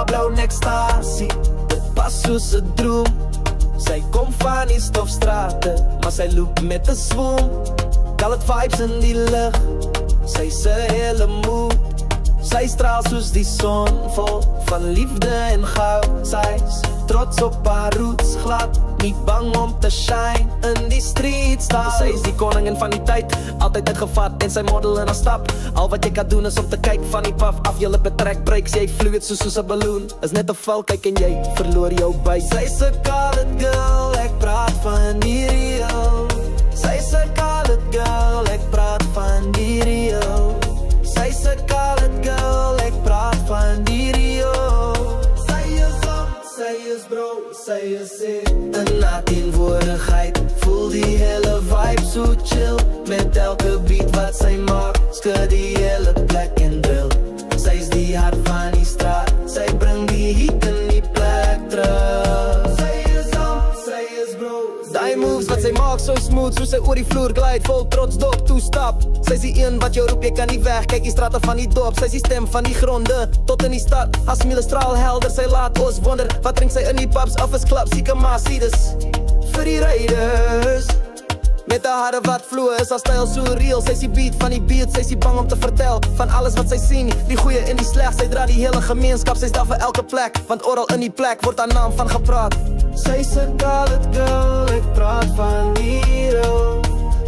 blou nekstasie, dit pas soos 'n droom. Sy kom van die stofstrate, maar sy loop met 'n swoon. Colored vibes in die lug, sy's 'n hele mood. Sy straal soos die son, vol van liefde en goud. Sy's trots op haar roots, glad, nie bang om te shine in die streets staan. Sy is die koningin van die tyd, altyd uitgevat en sy model in haar stap. Al wat jy kan doen is om te kyk van die paf af. Julle betrek breaks, jy fluid soos 'n balloon. Is net 'n val, kyk en jy verloor jou by. Sy's 'n colored girl, ek praat van die real. Sy's 'n colored girl, ek praat van die real. Sy's 'n colored girl, ek praat van die real. Sy is op, sy is bro, sy is it. In haar teenwoordigheid voel die hele vibe so chill. Met elke beat wat sy maak, skud die hele plek en drill. Sy's die hart van die straat, sy bring die heat in die plek terug. Sy is op, sy is bro. Die moves wat sy maak so smooth, soos sy oor die vloer glide, vol trots dop, toestap. Sy's die een wat jou roep, jy kan nie weg, kyk die strate van die dorp. Sy's die stem van die gronde, tot in die stad. Haar smiele straal helder, sy laat ons wonder. Wat drink sy in die pubs, of is club, sieke maar sien dus vir die riders. Met haar hare wat vloe, is haar stijl so real. Sy's die beat van die beat, sy's die bang om te vertel van alles wat sy sien, die goeie en die sleg. Sy dra die hele gemeenskap, sy's daar vir elke plek, want oral in die plek word haar naam van gepraat. Sy's 'n colored girl, ek praat van die real.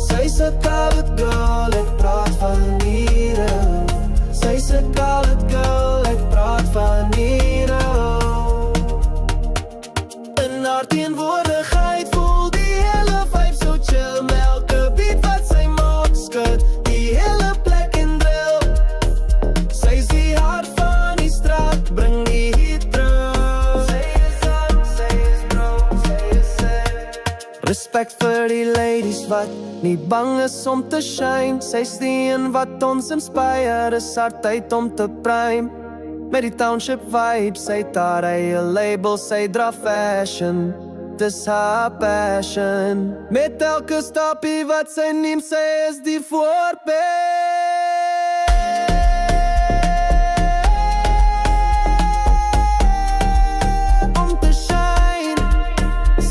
Sy's 'n colored girl, ek praat van die real. Sy's 'n colored girl, ek praat van die real. In haar teenwoordigheid voel die hele vibe so chill. Elke beat wat sy maak, skud die hele plek en drill. Sy's die hart van die straat, bring die heat terug. Sy is up, sy is bro, sy is it. Respect vir die ladies wat nie bang is om te shine. Sy's die een wat ons inspire, is haar tyd om te prime. Met die township vibe, sy het haar eie label, sy dra fashion. Dis haar passion. Met elke stapie wat sy neem, sy is die voorbeeld. Om te shine.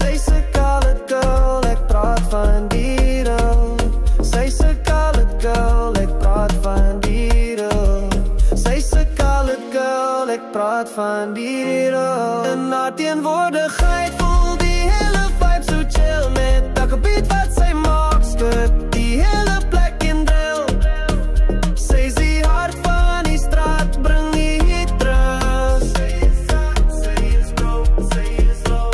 Sy's 'n colored girl, ek praat van die real. Sy's 'n colored girl, ek praat van die real. Sy's 'n colored girl, ek praat van die real. In haar teenwoordigheid voel die hele vibe so chill. Met elke beat wat sy maak, skud die hele plek en drill. Sy's die hart van die straat, bring die heat terug. Sy is up, sy is bro, sy is low.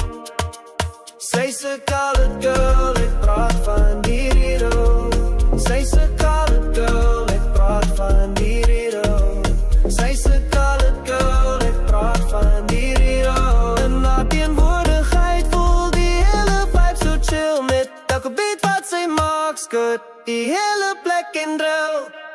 Sy's 'n colored girl, ek praat van die real. Sy's 'n colored girl, ek praat van die real. Sy's 'n colored girl, ek praat van die real. In haar teenwoordigheid voel die hele vibe so chill. Met elke beat wat sy maak, skud die hele plek en drill.